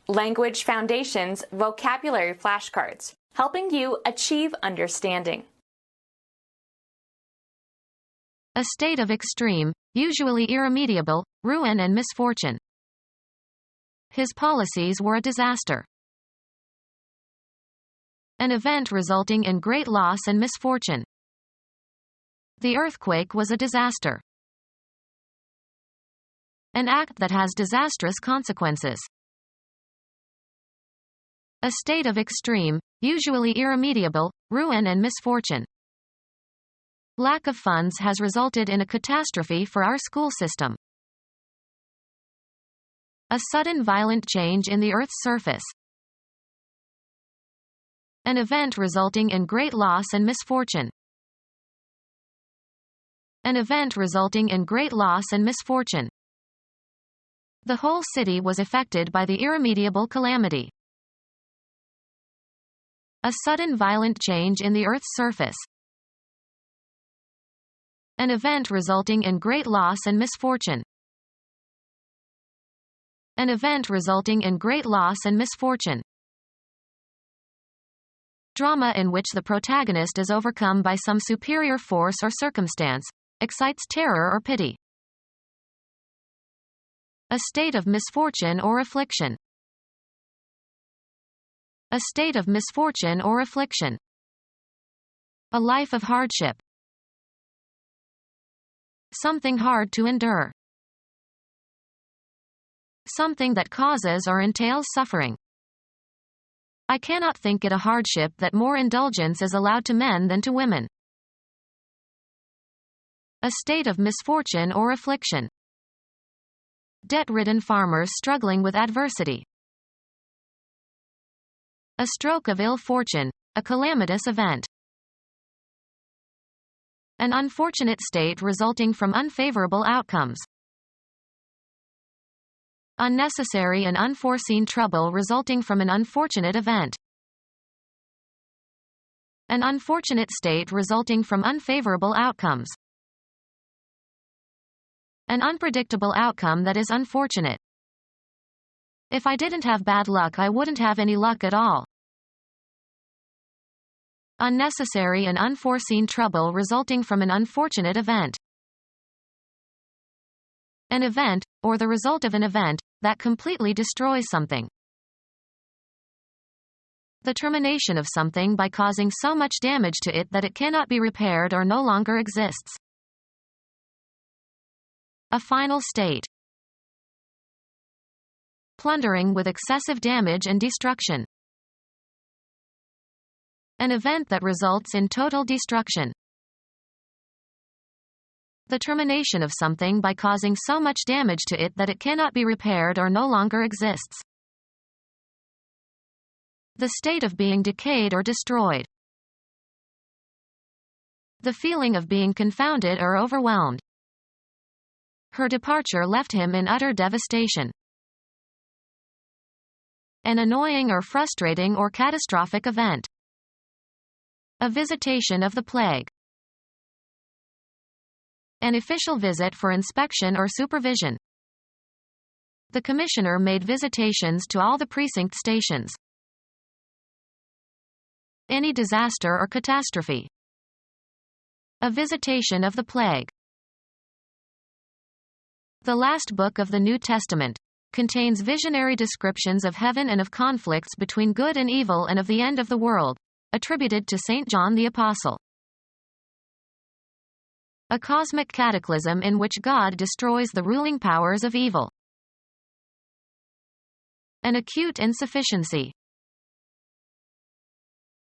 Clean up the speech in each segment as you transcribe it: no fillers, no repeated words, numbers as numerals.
Language Foundations Vocabulary Flashcards, helping you achieve understanding. A state of extreme, usually irremediable, ruin and misfortune. His policies were a disaster. An event resulting in great loss and misfortune. The earthquake was a disaster. An act that has disastrous consequences. A state of extreme, usually irremediable, ruin and misfortune. Lack of funds has resulted in a catastrophe for our school system. A sudden violent change in the Earth's surface. An event resulting in great loss and misfortune. An event resulting in great loss and misfortune. The whole city was affected by the irremediable calamity. A sudden violent change in the Earth's surface. An event resulting in great loss and misfortune. An event resulting in great loss and misfortune. Drama in which the protagonist is overcome by some superior force or circumstance, excites terror or pity. A state of misfortune or affliction. A state of misfortune or affliction. A life of hardship. Something hard to endure. Something that causes or entails suffering. I cannot think it a hardship that more indulgence is allowed to men than to women. A state of misfortune or affliction. Debt-ridden farmers struggling with adversity. A stroke of ill fortune, a calamitous event. An unfortunate state resulting from unfavorable outcomes. Unnecessary and unforeseen trouble resulting from an unfortunate event. An unfortunate state resulting from unfavorable outcomes. An unpredictable outcome that is unfortunate. If I didn't have bad luck, I wouldn't have any luck at all. Unnecessary and unforeseen trouble resulting from an unfortunate event. An event, or the result of an event, that completely destroys something. The termination of something by causing so much damage to it that it cannot be repaired or no longer exists. A final state. Plundering with excessive damage and destruction. An event that results in total destruction. The termination of something by causing so much damage to it that it cannot be repaired or no longer exists. The state of being decayed or destroyed. The feeling of being confounded or overwhelmed. Her departure left him in utter devastation. An annoying or frustrating or catastrophic event. A visitation of the plague. An official visit for inspection or supervision. The commissioner made visitations to all the precinct stations. Any disaster or catastrophe. A visitation of the plague. The last book of the New Testament contains visionary descriptions of heaven and of conflicts between good and evil and of the end of the world, attributed to St. John the Apostle. A cosmic cataclysm in which God destroys the ruling powers of evil. An acute insufficiency.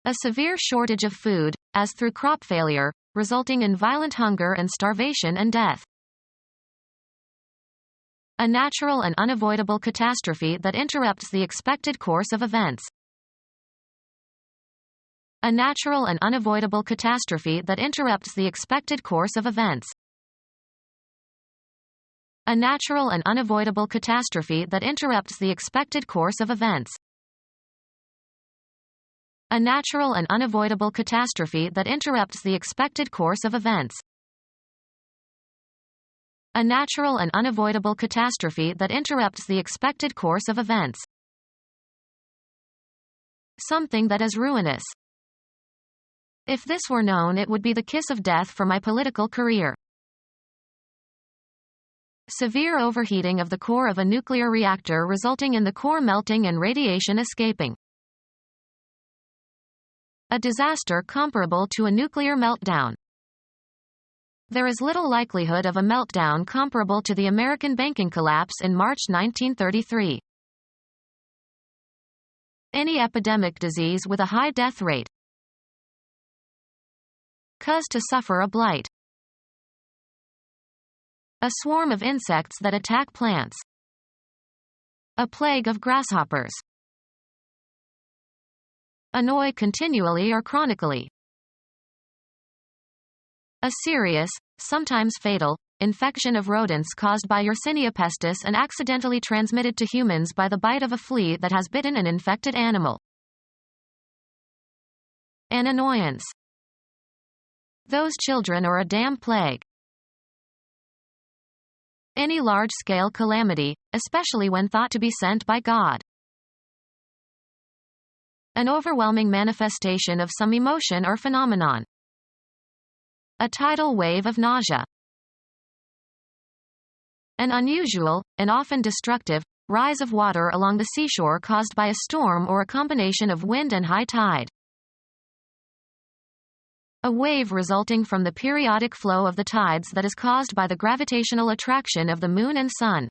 A severe shortage of food, as through crop failure, resulting in violent hunger and starvation and death. A natural and unavoidable catastrophe that interrupts the expected course of events. A natural and unavoidable catastrophe that interrupts the expected course of events. A natural and unavoidable catastrophe that interrupts the expected course of events. A natural and unavoidable catastrophe that interrupts the expected course of events. A natural and unavoidable catastrophe that interrupts the expected course of events. something that is ruinous. If this were known, it would be the kiss of death for my political career. Severe overheating of the core of a nuclear reactor resulting in the core melting and radiation escaping. A disaster comparable to a nuclear meltdown. There is little likelihood of a meltdown comparable to the American banking collapse in March 1933. Any epidemic disease with a high death rate. Cause to suffer a blight. A swarm of insects that attack plants. A plague of grasshoppers. Annoy continually or chronically. A serious, sometimes fatal, infection of rodents caused by Yersinia pestis and accidentally transmitted to humans by the bite of a flea that has bitten an infected animal. An annoyance. Those children or a damn plague. Any large-scale calamity, especially when thought to be sent by God. An overwhelming manifestation of some emotion or phenomenon. A tidal wave of nausea. An unusual, and often destructive, rise of water along the seashore caused by a storm or a combination of wind and high tide. A wave resulting from the periodic flow of the tides that is caused by the gravitational attraction of the moon and sun.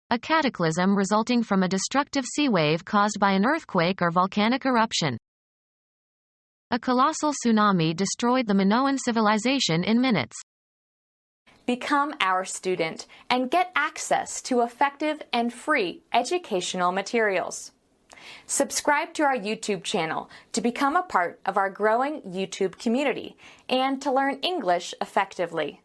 A cataclysm resulting from a destructive sea wave caused by an earthquake or volcanic eruption. A colossal tsunami destroyed the Minoan civilization in minutes. Become our student and get access to effective and free educational materials. Subscribe to our YouTube channel to become a part of our growing YouTube community and to learn English effectively.